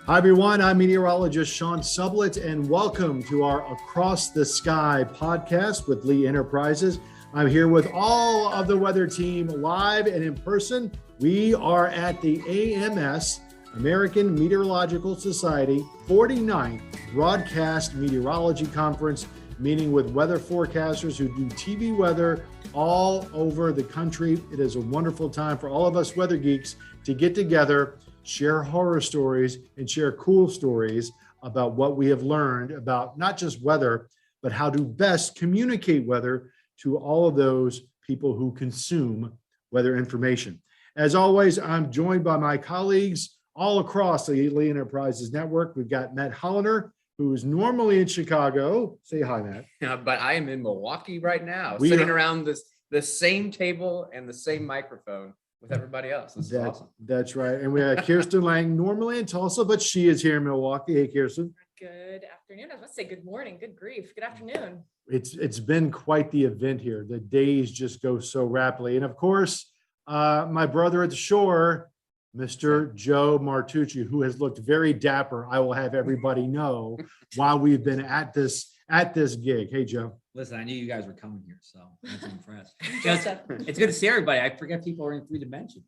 Hi, everyone. I'm meteorologist Sean Sublette, and welcome to our Across the Sky podcast with Lee Enterprises. I'm here with all of the weather team live and in person. We are at the AMS, American Meteorological Society, 49th Broadcast Meteorology Conference, meeting with weather forecasters who do TV weather all over the country. It is a wonderful time for all of us weather geeks to get together, share horror stories, and share cool stories about what we have learned about not just weather, but how to best communicate weather to all of those people who consume weather information. As always, I'm joined by my colleagues all across the Lee Enterprises Network. We've got Matt Holiner, who is normally in Chicago. Say hi, Matt. Yeah, but I am in Milwaukee right now, We sitting are- around the same table and the same microphone with everybody else. This is awesome. That's right. And we have Kirsten Lang, normally in Tulsa, but she is here in Milwaukee. Hey, Kirsten. Good afternoon. I was about to say good morning, good grief, good afternoon. It's been quite the event here. The days just go so rapidly. And of course, my brother at the shore, Mr. Joe Martucci, who has looked very dapper, I will have everybody know, while we've been at this gig. Hey, Joe. Listen, I knew you guys were coming here, so I'm impressed. It's good to see everybody. I forget people are in three dimensions,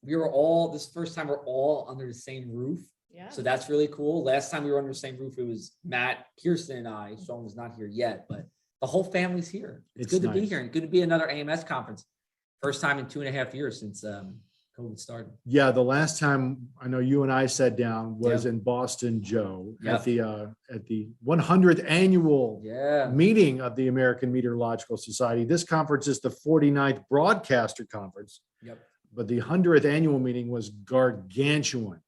We were all, this first time we're all under the same roof. Yeah. So that's really cool. Last time we were under the same roof, it was Matt, Kirsten, and I. Sean was not here yet, but the whole family's here. It's good to be here and good to be another AMS conference. First time in 2.5 years since COVID started. Yeah, the last time I know you and I sat down was in Boston, Joe, at the 100th annual meeting of the American Meteorological Society. This conference is the 49th Broadcaster Conference, but the 100th annual meeting was gargantuan.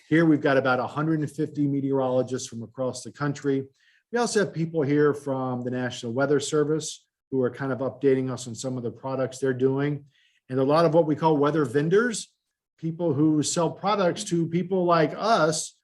Here we've got about 150 meteorologists from across the country. We also have people here from the National Weather Service who are kind of updating us on some of the products they're doing. And a lot of what we call weather vendors, people who sell products to people like us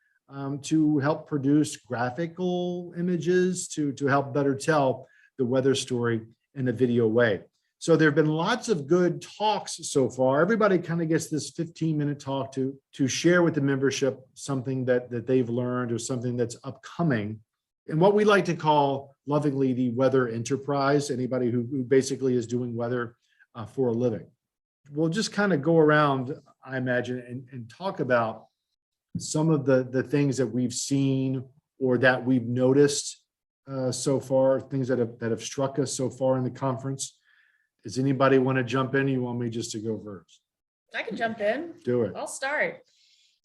to help produce graphical images, to help better tell the weather story in a video way. So there have been lots of good talks so far. Everybody kind of gets this 15-minute talk to share with the membership something that they've learned or something that's upcoming. And what we like to call lovingly the weather enterprise, anybody who basically is doing weather for a living. We'll just kind of go around, I imagine, and talk about some of the things that we've seen or that we've noticed so far, things that have struck us so far in the conference. Does anybody want to jump in? Or you want me just to go first? I can jump in. Do it. I'll start.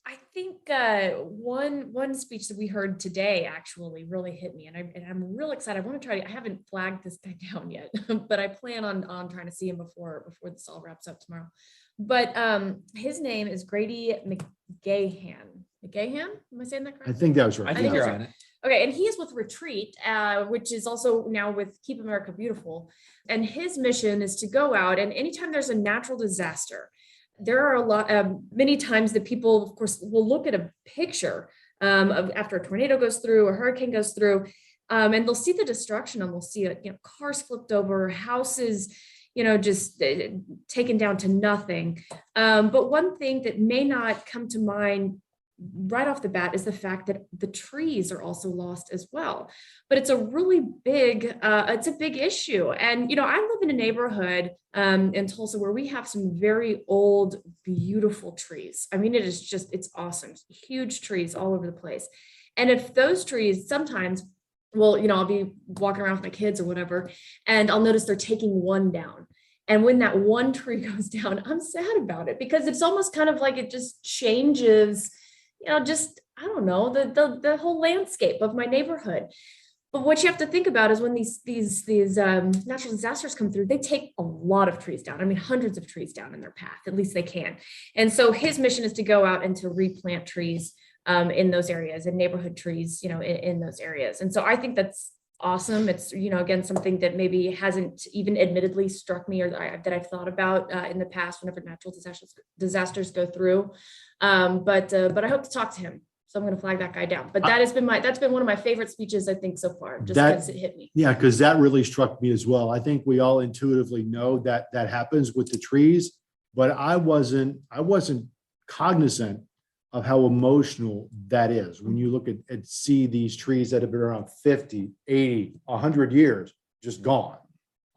I think one speech that we heard today actually really hit me, and I'm real excited. I want to try. I haven't flagged this guy down yet, but I plan on trying to see him before this all wraps up tomorrow. But his name is Grady McGahan. McGahan? Am I saying that correctly? I think that was right. I think you're on it. Okay, and he is with Retreat, which is also now with Keep America Beautiful. And his mission is to go out, and anytime there's a natural disaster, there are many times that people, of course, will look at a picture of after a tornado goes through, a hurricane goes through, and they'll see the destruction, and they'll see cars flipped over, houses, just taken down to nothing. But one thing that may not come to mind right off the bat is the fact that the trees are also lost as well. But it's a really big, it's a big issue. And, I live in a neighborhood in Tulsa where we have some very old, beautiful trees. I mean, it's awesome. Huge trees all over the place. And if those trees sometimes, I'll be walking around with my kids or whatever, and I'll notice they're taking one down. And when that one tree goes down, I'm sad about it because it's almost kind of like it just changes I don't know, the whole landscape of my neighborhood. But what you have to think about is when these natural disasters come through, they take a lot of trees down. I mean, hundreds of trees down in their path, at least they can. And so his mission is to go out and to replant trees in those areas and neighborhood trees, in those areas. And so I think that's awesome. It's, again, something that maybe hasn't even admittedly struck me or that I've thought about in the past whenever natural disasters go through. But I hope to talk to him. So I'm going to flag that guy down. But that's been one of my favorite speeches, I think, so far, just because it hit me. Yeah, because that really struck me as well. I think we all intuitively know that happens with the trees, but I wasn't cognizant of how emotional that is when you look at see these trees that have been around 50, 80, 100 years just gone.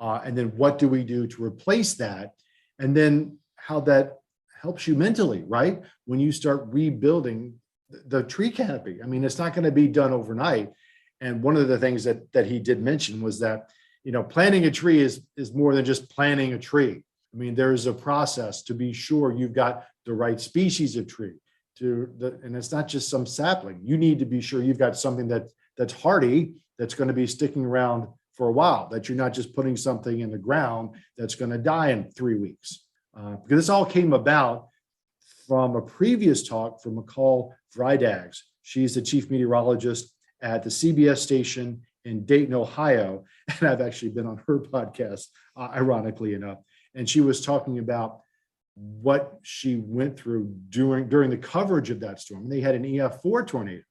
And then what do we do to replace that? And then how that helps you mentally, right? When you start rebuilding the tree canopy. I mean, it's not going to be done overnight. And one of the things that he did mention was that, planting a tree is more than just planting a tree. I mean, there's a process to be sure you've got the right species of tree and it's not just some sapling. You need to be sure you've got something that's hardy, that's going to be sticking around for a while, that you're not just putting something in the ground that's going to die in 3 weeks. Because this all came about from a previous talk from McCall Vrydags. She's the chief meteorologist at the CBS station in Dayton, Ohio. And I've actually been on her podcast, ironically enough. And she was talking about what she went through during the coverage of that storm. And they had an EF4 tornado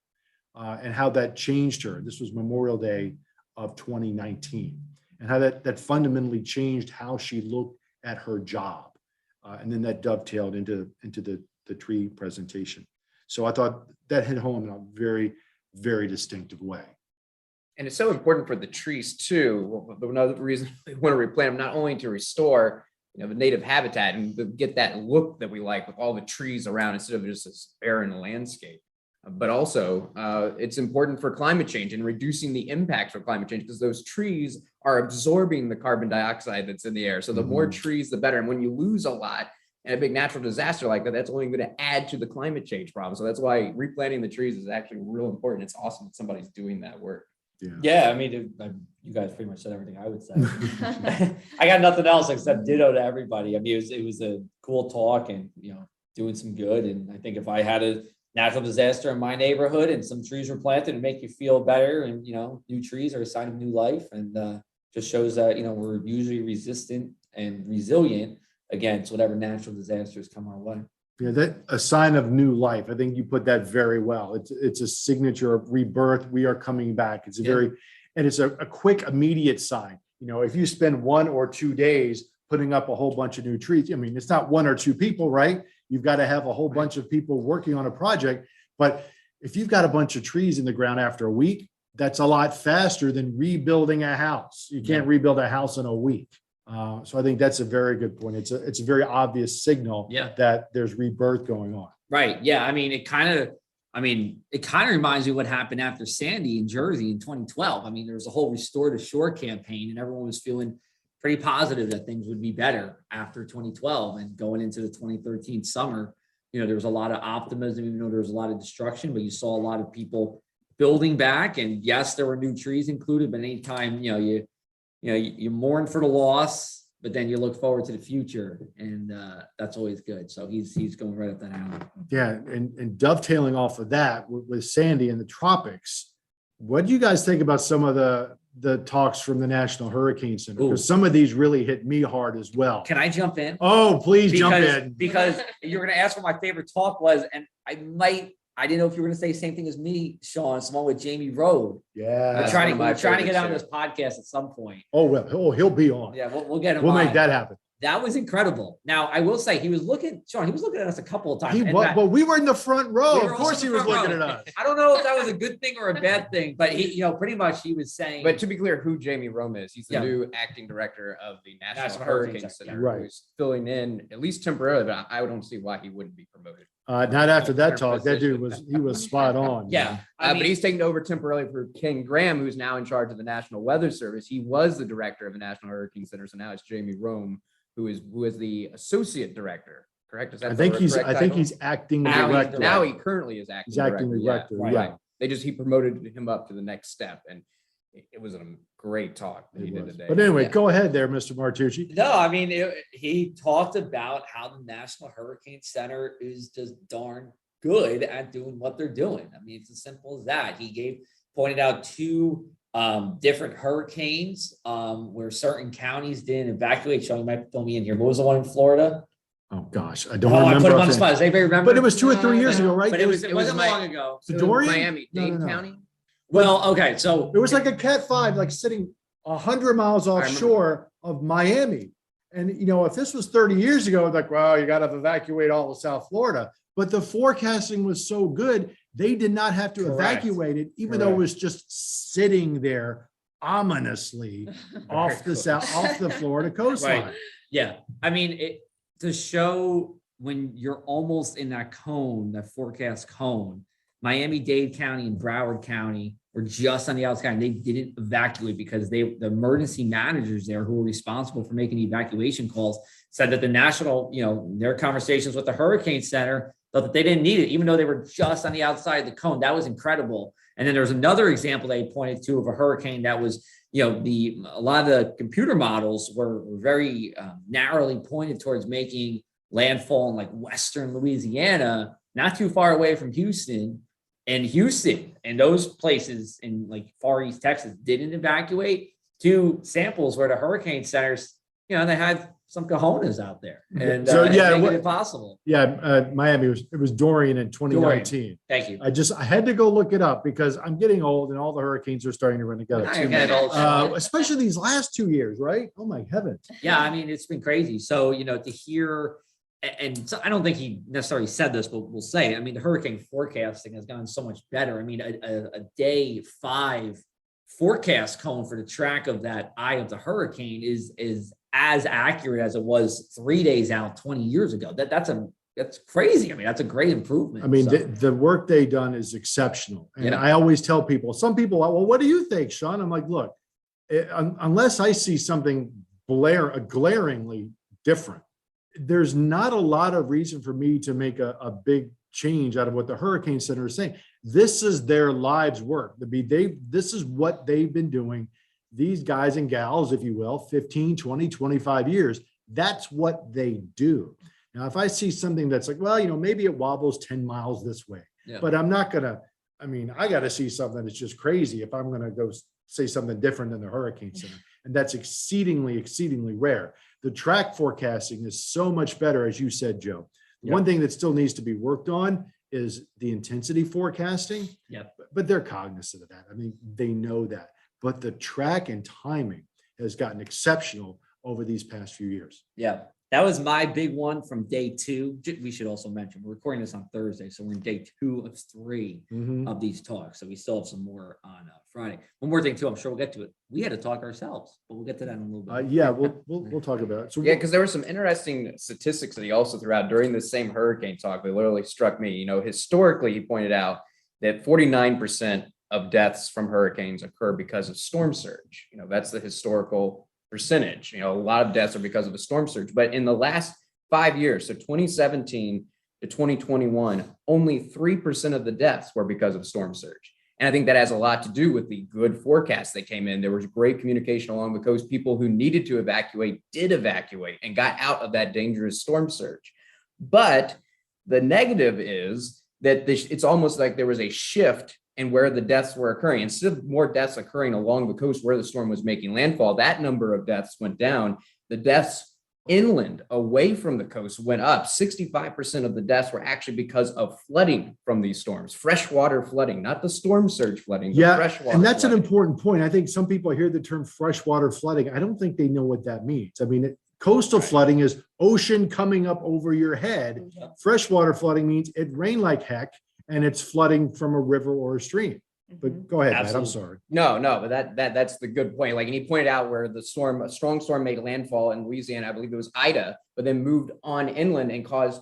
and how that changed her. This was Memorial Day of 2019, and how that fundamentally changed how she looked at her job. And then that dovetailed into the tree presentation. So I thought that hit home in a very, very distinctive way. And it's so important for the trees too. Another reason we want to replant them, not only to restore the native habitat and to get that look that we like with all the trees around instead of just this barren landscape, but also it's important for climate change and reducing the impacts of climate change, because those trees are absorbing the carbon dioxide that's in the air. So the more trees, the better. And when you lose a lot in a big natural disaster like that, that's only going to add to the climate change problem. So that's why replanting the trees is actually real important. It's awesome that somebody's doing that work. Yeah, I mean, you guys pretty much said everything I would say. I got nothing else except ditto to everybody. I mean, it was a cool talk and, doing some good. And I think if I had a natural disaster in my neighborhood and some trees were planted and make you feel better, and, new trees are a sign of new life, and just shows that, we're usually resistant and resilient against whatever natural disasters come our way. Yeah, that a sign of new life. I think you put that very well. It's a signature of rebirth. We are coming back. It's a quick, immediate sign. If you spend 1 or 2 days putting up a whole bunch of new trees, I mean, it's not 1 or 2 people, right? You've got to have a whole bunch of people working on a project. But if you've got a bunch of trees in the ground after a week, that's a lot faster than rebuilding a house. You can't rebuild a house in a week. So I think that's a very good point. It's a very obvious signal that there's rebirth going on. Right. Yeah. I mean, it kind of reminds me of what happened after Sandy in Jersey in 2012. I mean, there was a whole Restore to Shore campaign, and everyone was feeling pretty positive that things would be better after 2012 and going into the 2013 summer. There was a lot of optimism, even though there was a lot of destruction, but you saw a lot of people building back. And yes, there were new trees included, but anytime, you mourn for the loss, but then you look forward to the future, and that's always good. So he's going right up that alley. Yeah, and dovetailing off of that with Sandy in the tropics, what do you guys think about some of the talks from the National Hurricane Center? Because some of these really hit me hard as well. Can I jump in? Oh, please jump in. Because you're going to ask what my favorite talk was, and I didn't know if you were going to say the same thing as me, Sean. It's the one with Jamie Rode. Yeah. We're trying to get on this podcast at some point. Oh, well, he'll be on. Yeah, we'll get him We'll on. make that happen. That was incredible. Now, I will say he was looking at us a couple of times. But we were in the front row. Of course he was looking at us. I don't know if that was a good thing or a bad thing, but he, pretty much he was saying. But to be clear, who Jamie Rome is, he's the new acting director of the National Hurricane Center, right, who's filling in at least temporarily, but I don't see why he wouldn't be promoted. Not after that talk. That dude was spot on. Yeah. But he's taking over temporarily for Ken Graham, who's now in charge of the National Weather Service. He was the director of the National Hurricane Center, so now it's Jamie Rome, who is the associate director. Correct? Is that I think he's acting director. Now he currently is acting. He's acting director. Right. He promoted him up to the next step, and it was a great talk that he did today. But anyway, go ahead there, Mr. Martucci. No, I mean, he talked about how the National Hurricane Center is just darn good at doing what they're doing. I mean, it's as simple as that. He pointed out 2 different hurricanes where certain counties didn't evacuate. Sean, you might fill me in here. What was the one in Florida? Oh gosh, I don't remember. I put him on the spot. Does anybody remember? But it was 2 or 3 years ago, right? But it wasn't long ago. Dorian? Miami-Dade County. Well, okay, so it was like a Cat 5, like sitting 100 miles offshore of Miami. And if this was 30 years ago, like, well, you got to evacuate all of South Florida. but the forecasting was so good, they did not have to evacuate it, even though it was just sitting there ominously off the Florida coastline. Right. Yeah. I mean, to show when you're almost in that cone, that forecast cone, Miami-Dade County and Broward County were just on the outside, and they didn't evacuate because the emergency managers there who were responsible for making the evacuation calls said that the national, their conversations with the Hurricane Center thought that they didn't need it, even though they were just on the outside of the cone. That was incredible. And then there was another example they pointed to of a hurricane that was, a lot of the computer models were very narrowly pointed towards making landfall in like Western Louisiana, not too far away from Houston. And Houston and those places in like Far East Texas didn't evacuate, to samples where the hurricane centers, they had some cojones out there. And making it possible. Yeah, Miami it was Dorian in 2019. Dorian. Thank you. I had to go look it up because I'm getting old and all the hurricanes are starting to run together. Especially these last 2 years, right? Oh my heavens. Yeah, I mean, it's been crazy. So, to hear. And so I don't think he necessarily said this, but we'll say, I mean, the hurricane forecasting has gotten so much better. I mean, a day 5 forecast cone for the track of that eye of the hurricane is as accurate as it was 3 days out 20 years ago. That's crazy. I mean, that's a great improvement. I mean, the work they done is exceptional. And I always tell people, some people are, well, what do you think, Sean? I'm like, look, unless I see something glaringly different, there's not a lot of reason for me to make a big change out of what the Hurricane Center is saying. This is their lives' work. This is what they've been doing. These guys and gals, if you will, 15, 20, 25 years, that's what they do. Now, if I see something that's like, well, maybe it wobbles 10 miles this way, but I'm not going to, I got to see something that's just crazy if I'm going to go say something different than the Hurricane Center. And that's exceedingly, exceedingly rare. The track forecasting is so much better, as you said, Joe. One thing that still needs to be worked on is the intensity forecasting. But they're cognizant of that. I mean, they know that. But the track and timing has gotten exceptional over these past few years. Yeah. That was my big one from day 2. We should also mention we're recording this on Thursday, so we're in day 2 of 3 of these talks. So we still have some more on Friday. One more thing too, I'm sure we'll get to it. We had to talk ourselves, but we'll get to that in a little bit. We'll talk about it. So because there were some interesting statistics that he also threw out during the same hurricane talk. They literally struck me. Historically, he pointed out that 49% of deaths from hurricanes occur because of storm surge. That's the historical percentage. A lot of deaths are because of a storm surge, but in the last 5 years, so 2017 to 2021, only 3% of the deaths were because of storm surge. And I think that has a lot to do with the good forecast that came in. There was great communication along the coast. People who needed to evacuate did evacuate and got out of that dangerous storm surge. But the negative is that it's almost like there was a shift and where the deaths were occurring. Instead of more deaths occurring along the coast where the storm was making landfall, that number of deaths went down. The deaths inland away from the coast went up. 65% of the deaths were actually because of flooding from these storms, freshwater flooding, not the storm surge flooding. Freshwater and that's flooding. An important point. I think some people hear the term freshwater flooding. I don't think they know what that means. I mean, coastal flooding is ocean coming up over your head. Freshwater flooding means it rained like heck, and it's flooding from a river or a stream. But go ahead, Matt, I'm sorry. No, but that's the good point. Like, and he pointed out where a strong storm made landfall in Louisiana, I believe it was Ida, but then moved on inland and caused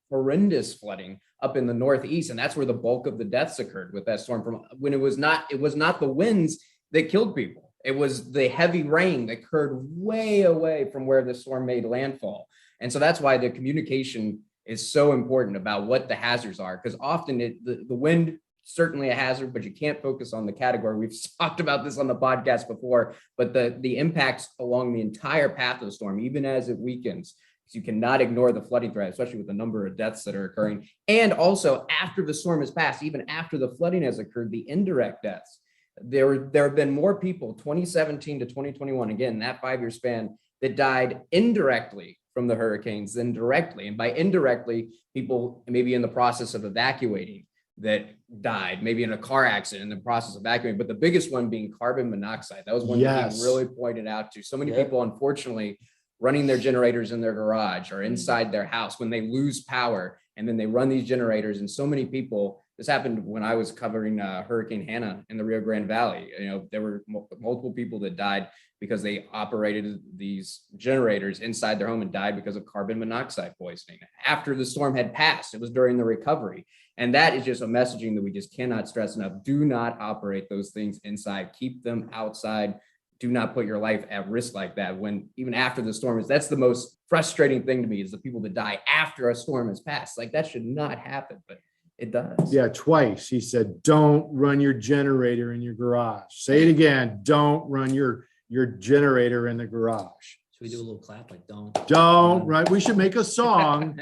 horrendous flooding up in the Northeast. And that's where the bulk of the deaths occurred with that storm. From when it was not the winds that killed people. It was the heavy rain that occurred way away from where the storm made landfall. And so that's why the communication is so important about what the hazards are, because often the wind certainly a hazard, but you can't focus on the category. We've talked about this on the podcast before, but the impacts along the entire path of the storm, even as it weakens, because you cannot ignore the flooding threat, especially with the number of deaths that are occurring. And also after the storm has passed, even after the flooding has occurred, the indirect deaths. There have been more people, 2017 to 2021, again, that 5-year span, that died indirectly from the hurricanes than directly. And by indirectly, people maybe in the process of evacuating that died, maybe in a car accident in the process of evacuating, but the biggest one being carbon monoxide. That was one that he really pointed out to. So many people, unfortunately, running their generators in their garage or inside their house when they lose power And then they run these generators, and so many people, this happened when I was covering Hurricane Hannah in the Rio Grande Valley. There were multiple people that died because they operated these generators inside their home and died because of carbon monoxide poisoning after the storm had passed. It was during the recovery. And that is just a messaging that we just cannot stress enough. Do not operate those things inside. Keep them outside. Do not put your life at risk like that when even after the storm is. That's the most frustrating thing to me, is the people that die after a storm has passed. Like, that should not happen, but it does. Yeah, twice. He said, don't run your generator in your garage. Say it again. Don't run your generator in the garage. Should we do a little clap? Like, don't run. We should make a song.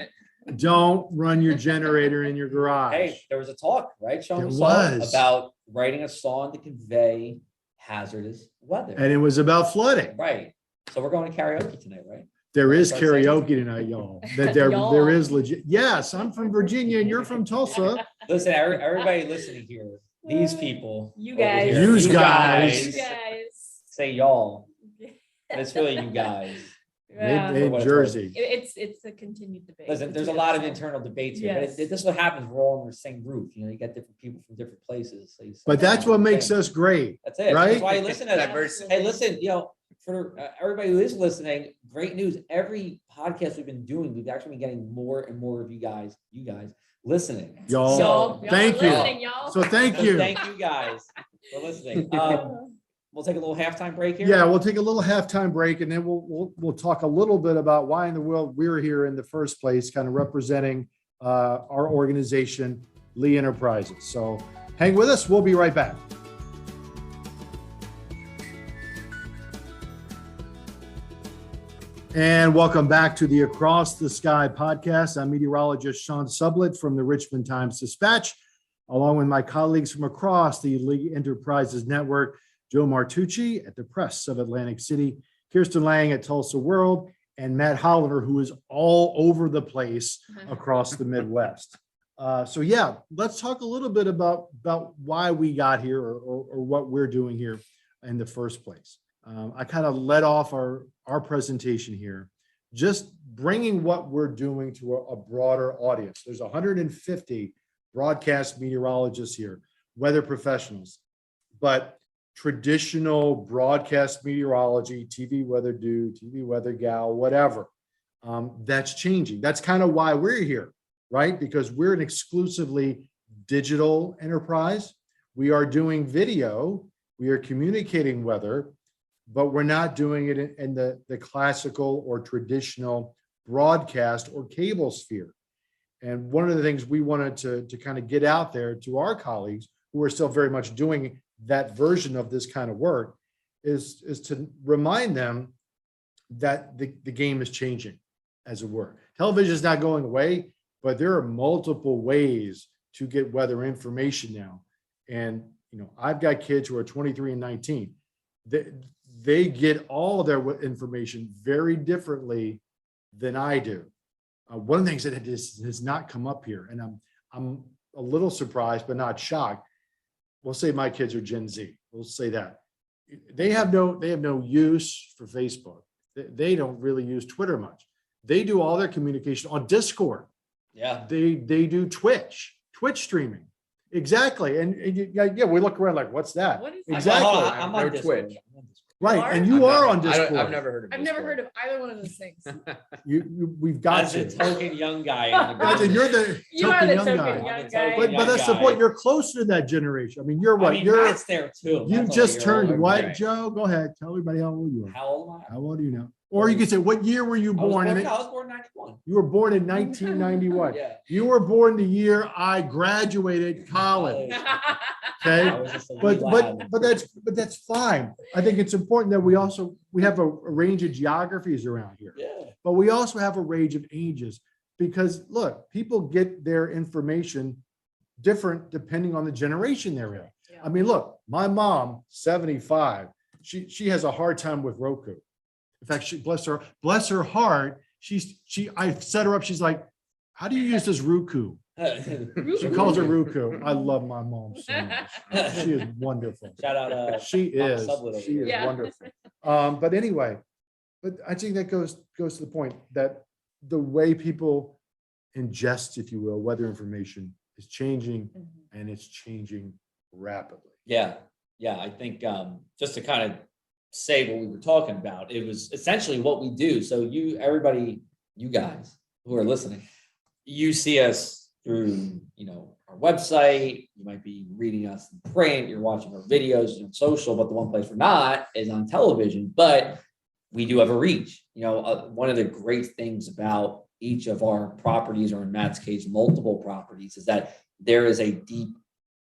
Don't run your generator in your garage. Hey, there was a talk, right, Sean? There We saw was. about writing a song to convey hazardous weather. And it was about flooding. Right. So we're going to karaoke tonight, right? There is Start singing. karaoke tonight, y'all. There is legit. Yes, I'm from Virginia and you're from Tulsa. Listen, everybody listening here, these people. You over guys. here, Yous you guys. You guys. Say y'all. And it's really you guys. Yeah. Made what it's Jersey. It's a continued debate. Listen, there's a between lot us of all. internal debates here, Yes. but this is what happens. We're all on the same roof. You get different people from different places. So you say But that's what makes things. us great. That's it. right? That's why you listen to that. Absolutely. Hey, listen, for everybody who is listening, great news. Every podcast we've been doing, we've actually been getting more and more of you guys listening. Y'all. Y'all Thank are you. listening, y'all. So thank So you. thank you guys for listening. We'll take a little halftime break here. Yeah, we'll take a little halftime break and then we'll talk a little bit about why in the world we're here in the first place, kind of representing our organization, Lee Enterprises. So hang with us. We'll be right back. And welcome back to the Across the Sky podcast. I'm meteorologist Sean Sublette from the Richmond Times-Dispatch, along with my colleagues from across the Lee Enterprises Network, Joe Martucci at the Press of Atlantic City, Kirsten Lang at Tulsa World, and Matt Holiner, who is all over the place across the Midwest. So yeah, let's talk a little bit about why we got here or what we're doing here in the first place. I kind of led off our presentation here, just bringing what we're doing to a broader audience. There's 150 broadcast meteorologists here, weather professionals, but traditional broadcast meteorology, TV weather dude, TV weather gal, whatever, that's changing. That's kind of why we're here, right? Because we're an exclusively digital enterprise. We are doing video, we are communicating weather, but we're not doing it in the classical or traditional broadcast or cable sphere. And one of the things we wanted to kind of get out there to our colleagues who are still very much doing that version of this kind of work is to remind them that the game is changing, as it were. Television is not going away, but there are multiple ways to get weather information now. And, I've got kids who are 23 and 19. They get all of their information very differently than I do. One of the things that has not come up here, and I'm a little surprised, but not shocked. We'll say my kids are Gen Z. We'll say that. They have no use for Facebook. They don't really use Twitter much. They do all their communication on Discord. Yeah. They do Twitch streaming. Exactly. And we look around like, what's that? What is that? Exactly. I'm on No Discord. Twitch. Right. And you are on Discord. I've never heard of I've never heard of either one of those things. We've got That's to. a token young guy. In the Guys, and business. you're the You are the token token guy. young guy. But that's the Young point. guy. You're closer to that generation. I mean, you're what? I mean, you're Matt's there too. you Matt's just a year turned older. what, Right. Joe? Go ahead. Tell everybody how old you are. How old am I? How old are you now? Or you could say, what year were you I was born? born, And no, I was born in 91. you were born in 1991. Yeah. You were born the year I graduated college. Okay. I was just a wee lad. But that's fine. I think it's important that we have a range of geographies around here, Yeah. but we also have a range of ages because look, people get their information different depending on the generation they're in. Yeah. I mean, look, my mom, 75, she has a hard time with Roku. In fact, she bless her heart. I set her up. She's like, how do you use this Roku? She calls her Roku. I love my mom so much. She is wonderful. Shout out. She is. Sublette over She here. is Yeah. wonderful. But anyway, I think that goes to the point that the way people ingest, if you will, weather information is changing, and it's changing rapidly. Yeah. I think just to kind of say what we were talking about, it was essentially what we do. So everybody, you guys who are listening, you see us through, our website. You might be reading us in print. You're watching our videos on social, but the one place we're not is on television. But we do have a reach. One of the great things about each of our properties, or in Matt's case, multiple properties, is that there is a deep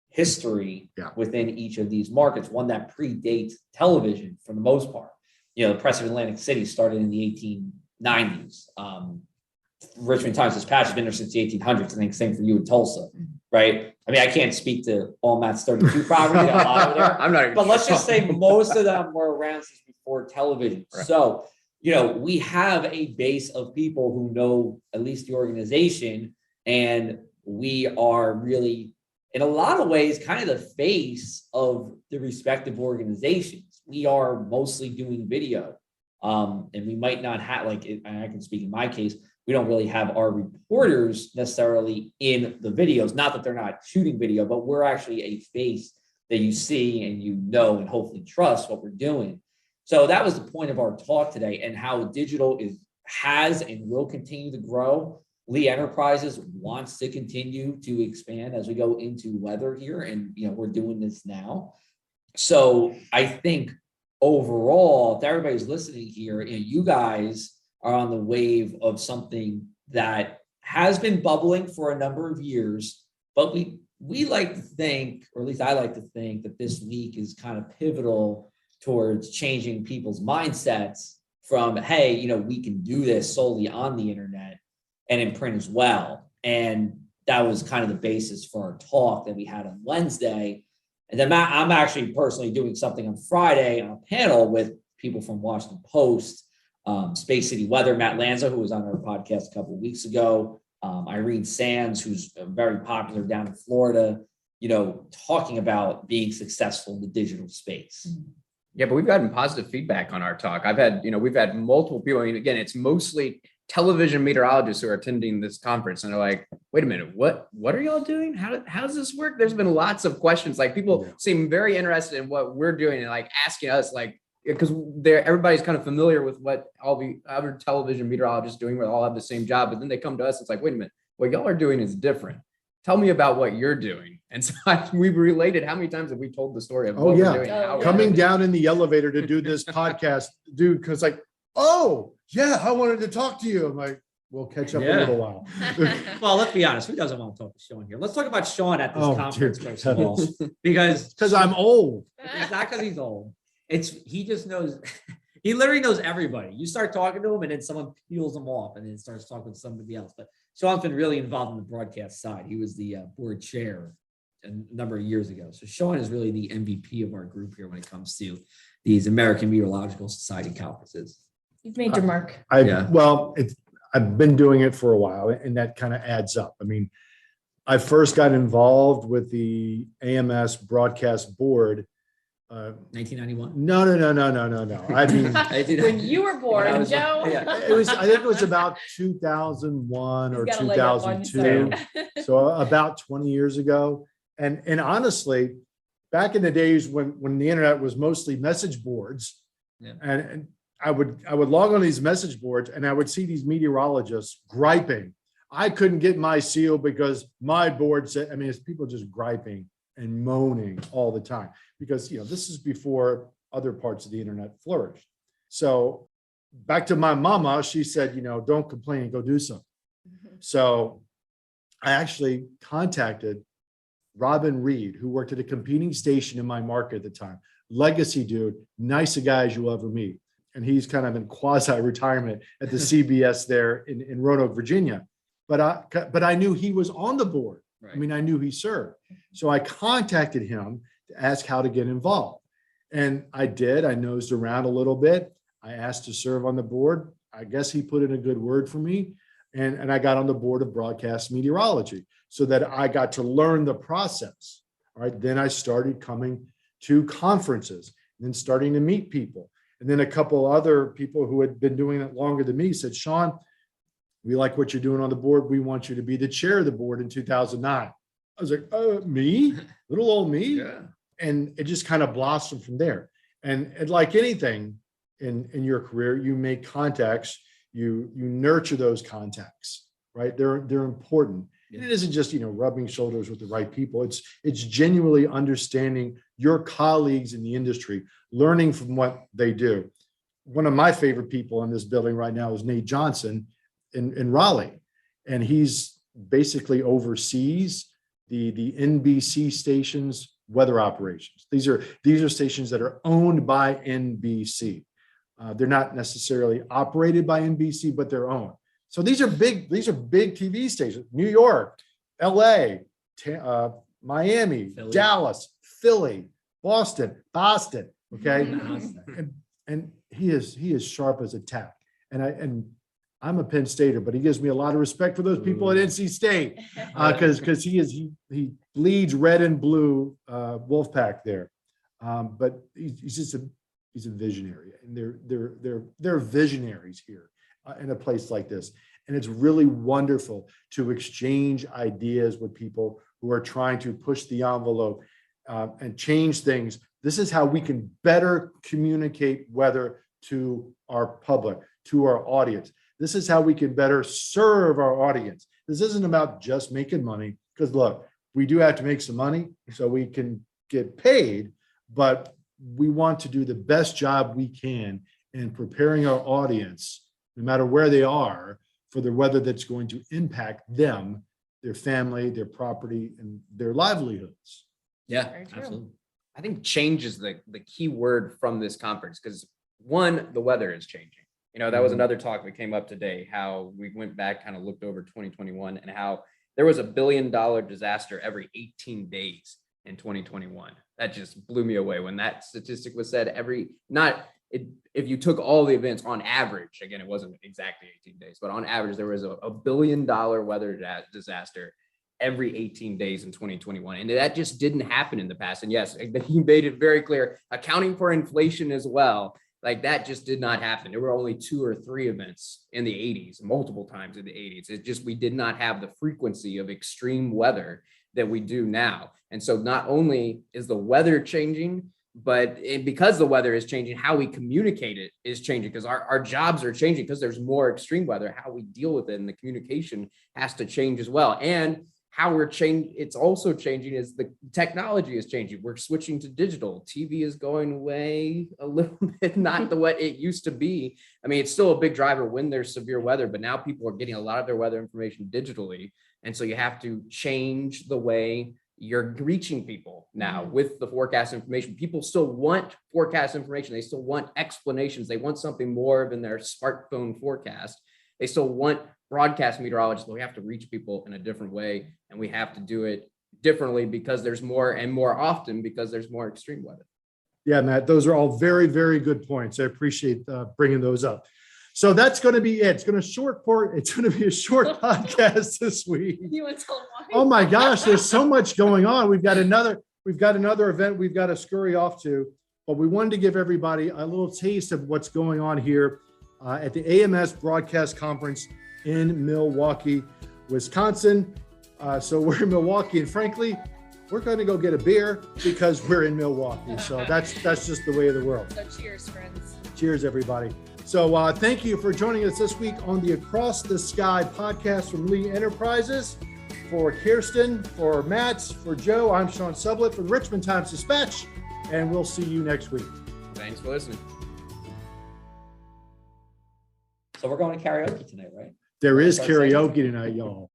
history within each of these markets, one that predates television for the most part. The Press of Atlantic City started in the 1890s. Richmond Times-Dispatch has been there since the 1800s. I think same for you in Tulsa, right? I mean, I can't speak to all Matt's 32 properties. A lot over there. I'm not even but let's sure. just say most of them were around since before television. Right. So, we have a base of people who know at least the organization, and we are really, in a lot of ways, kind of the face of the respective organizations. We are mostly doing video, and we might not have, and I can speak in my case, we don't really have our reporters necessarily in the videos. Not that they're not shooting video, but we're actually a face that you see and and hopefully trust what we're doing. So that was the point of our talk today, and how digital has and will continue to grow. Lee Enterprises wants to continue to expand as we go into weather here, and we're doing this now. So I think overall, if everybody's listening here, you guys are on the wave of something that has been bubbling for a number of years, but we like to think, or at least I like to think, that this week is kind of pivotal towards changing people's mindsets from, hey, we can do this solely on the internet and in print as well. And that was kind of the basis for our talk that we had on Wednesday. And then I'm actually personally doing something on Friday on a panel with people from Washington Post, Space City Weather, Matt Lanza, who was on our podcast a couple of weeks ago, Irene Sands, who's very popular down in Florida, talking about being successful in the digital space. Yeah, but we've gotten positive feedback on our talk. We've had multiple people. I mean, again, it's mostly television meteorologists who are attending this conference, and they're like, wait a minute, what are y'all doing? How does this work? There's been lots of questions. People seem very interested in what we're doing, and asking us, because everybody's kind of familiar with what all the other television meteorologists doing. We all have the same job, but then they come to us. It's like, wait a minute, what y'all are doing is different. Tell me about what you're doing. And so we've related. How many times have we told the story of what we're doing? Coming down in the elevator to do this podcast, dude, because I wanted to talk to you. I'm like, we'll catch up a little while. Well, let's be honest. Who doesn't want to talk to Sean here? Let's talk about Sean at this conference, first of all, because I'm old. It's not because he's old. He just knows. He literally knows everybody. You start talking to him, and then someone peels him off, and then starts talking to somebody else. But Sean's been really involved in the broadcast side. He was the board chair a number of years ago. So Sean is really the MVP of our group here when it comes to these American Meteorological Society conferences. You've made your mark. I've been doing it for a while, and that kind of adds up. I mean, I first got involved with the AMS broadcast board. 1991. No. I mean, when you were born, Joe. I think it was about 2001 or 2002. So about 20 years ago. And honestly, back in the days when the internet was mostly message boards, and I would log on these message boards, and I would see these meteorologists griping. I couldn't get my seal because my board said, it's people just griping and moaning all the time, because this is before other parts of the internet flourished. So back to my mama, she said, don't complain, go do something. So I actually contacted Robin Reed, who worked at a competing station in my market at the time. Legacy dude, nice a guy as you'll ever meet. And he's kind of in quasi-retirement at the CBS there in Roanoke, Virginia. But I knew he was on the board. Right. I knew he served. So I contacted him to ask how to get involved. And I did. I nosed around a little bit. I asked to serve on the board. I guess he put in a good word for me. And I got on the board of Broadcast Meteorology so that I got to learn the process. All right. Then I started coming to conferences and then starting to meet people. And then a couple other people who had been doing it longer than me said, Sean, We like what you're doing on the board. We want you to be the chair of the board in 2009. I was like, me? Little old me? Yeah. And it just kind of blossomed from there. And like anything in your career, you make contacts, you nurture those contacts, right? They're important. And it isn't just, rubbing shoulders with the right people. It's genuinely understanding your colleagues in the industry, learning from what they do. One of my favorite people in this building right now is Nate Johnson in Raleigh. And he's basically oversees the NBC stations weather operations. These are stations that are owned by NBC. They're not necessarily operated by NBC, but they're owned. So these are big TV stations: New York, LA, Miami, Philly. Dallas, Philly, Boston. Okay. and he is sharp as a tack. And I'm a Penn Stater, but he gives me a lot of respect for those people at NC State because he bleeds red and blue Wolfpack there. But he's a visionary, and they're visionaries here in a place like this. And it's really wonderful to exchange ideas with people who are trying to push the envelope and change things. This is how we can better communicate weather to our public, to our audience. This is how we can better serve our audience. This isn't about just making money, because look, we do have to make some money so we can get paid, but we want to do the best job we can in preparing our audience, no matter where they are, for the weather that's going to impact them, their family, their property, and their livelihoods. Yeah, Very true. absolutely. I think change is the key word from this conference, because one, the weather is changing. That was another talk that came up today, how we went back, kind of looked over 2021, and how there was $1 billion disaster every 18 days in 2021. That just blew me away when that statistic was said. If you took all the events on average, again, it wasn't exactly 18 days, but on average, there was a $1 billion weather disaster every 18 days in 2021. And that just didn't happen in the past. And yes, he made it very clear, accounting for inflation as well, like that just did not happen. There were only 2 or 3 events in the 80s, multiple times in the 80s. It's just, we did not have the frequency of extreme weather that we do now. And so not only is the weather changing, but because the weather is changing, how we communicate it is changing, because our jobs are changing because there's more extreme weather. How we deal with it and the communication has to change as well. And how it's also changing is the technology is changing. We're switching to digital. TV is going away a little bit, not the what it used to be. I mean, it's still a big driver when there's severe weather, but now people are getting a lot of their weather information digitally. And so you have to change the way you're reaching people now with the forecast information. People still want forecast information. They still want explanations. They want something more than their smartphone forecast. They still want broadcast meteorologists, but we have to reach people in a different way, and we have to do it differently because there's more and more often because there's more extreme weather. Yeah, Matt, those are all very, very good points. I appreciate bringing those up. So that's going to be it. It's going to be a short podcast this week. You want to tell them why? Oh my gosh, there's so much going on. We've got another event we've got to scurry off to, but we wanted to give everybody a little taste of what's going on here at the AMS Broadcast Conference in Milwaukee, Wisconsin. So we're in Milwaukee, and frankly, we're going to go get a beer because we're in Milwaukee. So that's just the way of the world. So cheers, friends. Cheers, everybody. So thank you for joining us this week on the Across the Sky podcast from Lee Enterprises. For Kirsten, for Matt, for Joe, I'm Sean Sublette from Richmond Times-Dispatch, and we'll see you next week. Thanks for listening. So we're going to karaoke tonight, right? There is karaoke tonight, y'all.